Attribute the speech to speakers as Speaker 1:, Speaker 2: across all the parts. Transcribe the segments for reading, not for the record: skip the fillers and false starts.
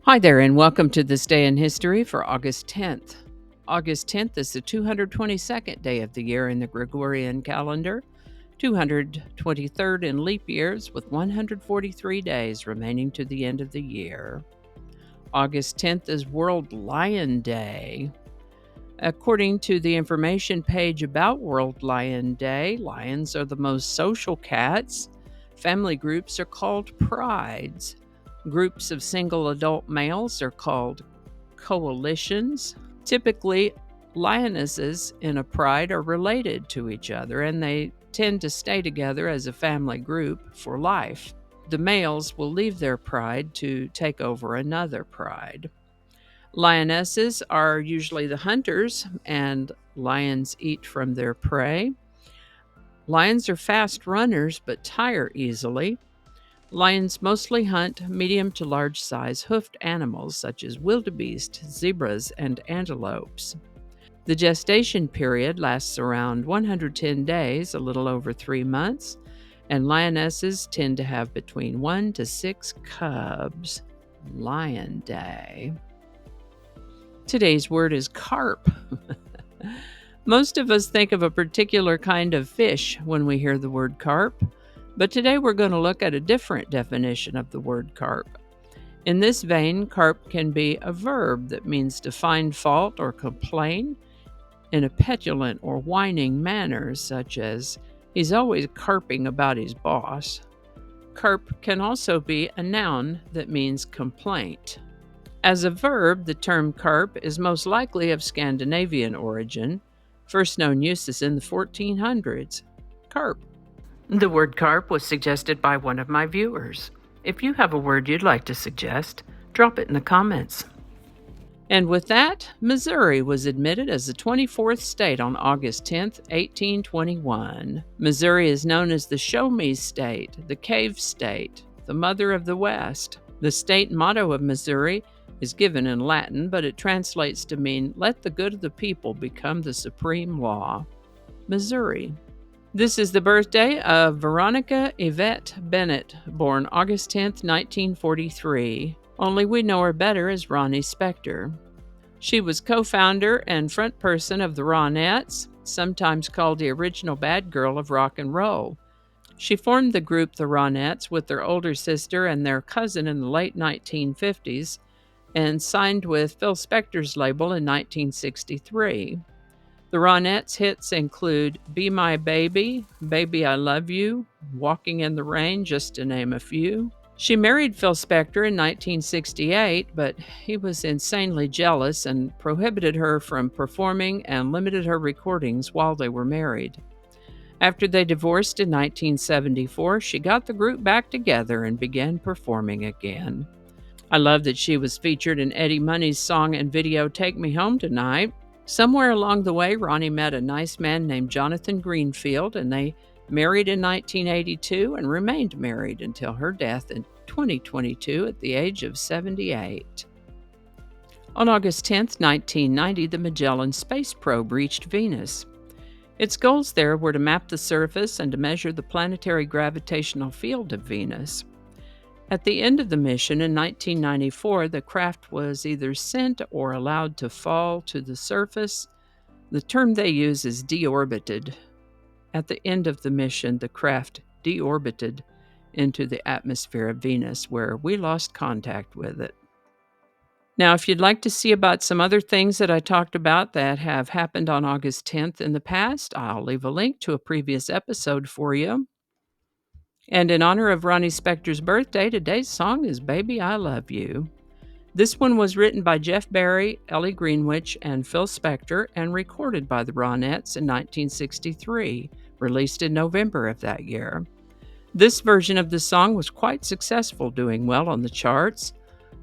Speaker 1: Hi there, and welcome to this day in history for August 10th. August 10th is the 222nd day of the year in the Gregorian calendar, 223rd in leap years, with 143 days remaining to the end of the year. August 10th is World Lion Day. According to the information page about World Lion Day, lions are the most social cats. Family groups are called prides. Groups of single adult males are called coalitions. Typically, lionesses in a pride are related to each other and they tend to stay together as a family group for life. The males will leave their pride to take over another pride. Lionesses are usually the hunters, and lions eat from their prey. Lions are fast runners but tire easily. Lions mostly hunt medium to large size hoofed animals such as wildebeest, zebras, and antelopes. The gestation period lasts around 110 days, a little over 3 months, and lionesses tend to have between 1 to 6 cubs. Lion Day. Today's word is carp. Most of us think of a particular kind of fish when we hear the word carp, but today we're going to look at a different definition of the word carp. In this vein, carp can be a verb that means to find fault or complain in a petulant or whining manner, such as, he's always carping about his boss. Carp can also be a noun that means complaint. As a verb, the term carp is most likely of Scandinavian origin. First known use is in the 1400s. Carp. The word carp was suggested by one of my viewers. If you have a word you'd like to suggest, drop it in the comments. And with that, Missouri was admitted as the 24th state on August 10, 1821. Missouri is known as the Show Me State, the Cave State, the Mother of the West. The state motto of Missouri is given in Latin, but it translates to mean, let the good of the people become the supreme law. Missouri. This is the birthday of Veronica Yvette Bennett, born August 10, 1943. Only we know her better as Ronnie Spector. She was co-founder and front person of the Ronettes, sometimes called the original bad girl of rock and roll. She formed the group the Ronettes with their older sister and their cousin in the late 1950s and signed with Phil Spector's label in 1963. The Ronettes' hits include Be My Baby, Baby I Love You, Walking in the Rain, just to name a few. She married Phil Spector in 1968, but he was insanely jealous and prohibited her from performing and limited her recordings while they were married. After they divorced in 1974, she got the group back together and began performing again. I love that she was featured in Eddie Money's song and video Take Me Home Tonight. Somewhere along the way, Ronnie met a nice man named Jonathan Greenfield, and they married in 1982 and remained married until her death in 2022 at the age of 78. On August 10, 1990, the Magellan space probe reached Venus. Its goals there were to map the surface and to measure the planetary gravitational field of Venus. At the end of the mission in 1994, the craft was either sent or allowed to fall to the surface. The term they use is deorbited. At the end of the mission, the craft deorbited into the atmosphere of Venus, where we lost contact with it. Now, if you'd like to see about some other things that I talked about that have happened on August 10th in the past, I'll leave a link to a previous episode for you. And in honor of Ronnie Spector's birthday, today's song is Baby I Love You. This one was written by Jeff Barry, Ellie Greenwich, and Phil Spector and recorded by the Ronettes in 1963, released in November of that year. This version of the song was quite successful, doing well on the charts.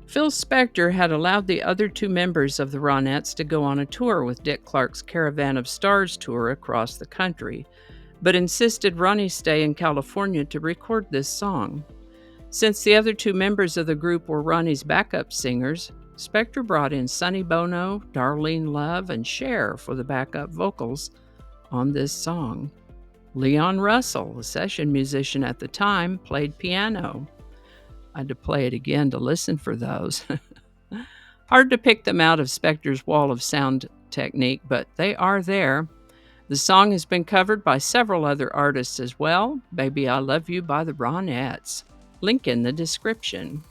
Speaker 1: Phil Spector had allowed the other two members of the Ronettes to go on a tour with Dick Clark's Caravan of Stars tour across the country, but insisted Ronnie stay in California to record this song. Since the other two members of the group were Ronnie's backup singers, Spector brought in Sonny Bono, Darlene Love, and Cher for the backup vocals on this song. Leon Russell, a session musician at the time, played piano. I had to play it again to listen for those. Hard to pick them out of Spector's wall of sound technique, but they are there. The song has been covered by several other artists as well. Baby I Love You by the Ronettes. Link in the description.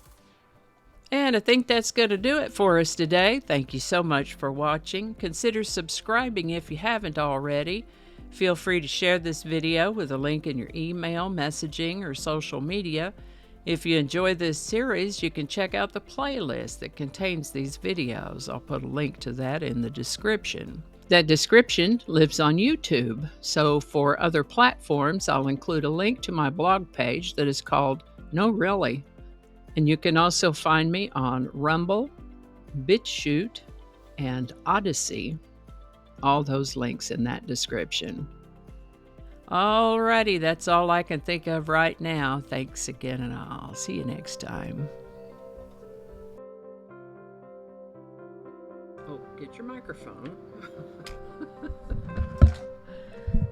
Speaker 1: And I think that's going to do it for us today. Thank you so much for watching. Consider subscribing if you haven't already. Feel free to share this video with a link in your email, messaging, or social media. If you enjoy this series, you can check out the playlist that contains these videos. I'll put a link to that in the description. That description lives on YouTube, so for other platforms, I'll include a link to my blog page that is called No Really. And you can also find me on Rumble, BitChute, and Odyssey. All those links in that description. Alrighty, that's all I can think of right now. Thanks again, and I'll see you next time. Oh, get your microphone.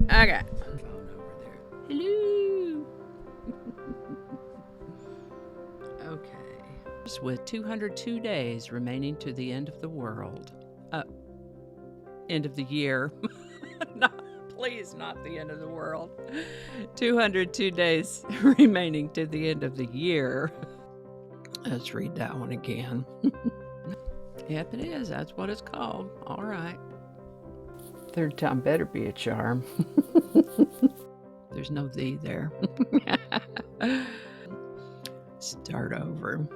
Speaker 1: Okay. Phone over there. Hello. Okay. With 202 days remaining to the end of the world. End of the year. Please, not the end of the world. 202 days remaining to the end of the year. Let's read that one again. Yep, it is. That's what it's called. All right. Third time better be a charm. There's no "the" there. Start over.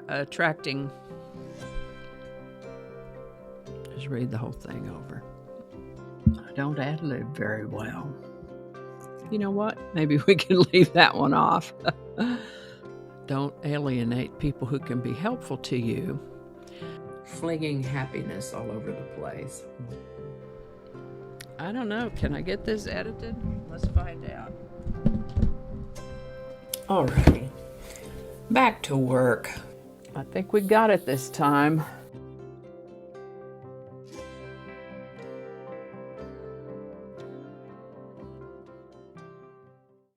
Speaker 1: Attracting. Just read the whole thing over. I don't ad-lib very well. You know what? Maybe we can leave that one off. Don't alienate people who can be helpful to you. Flinging happiness all over the place. I don't know. Can I get this edited? Let's find out. Alrighty. Back to work. I think we got it this time.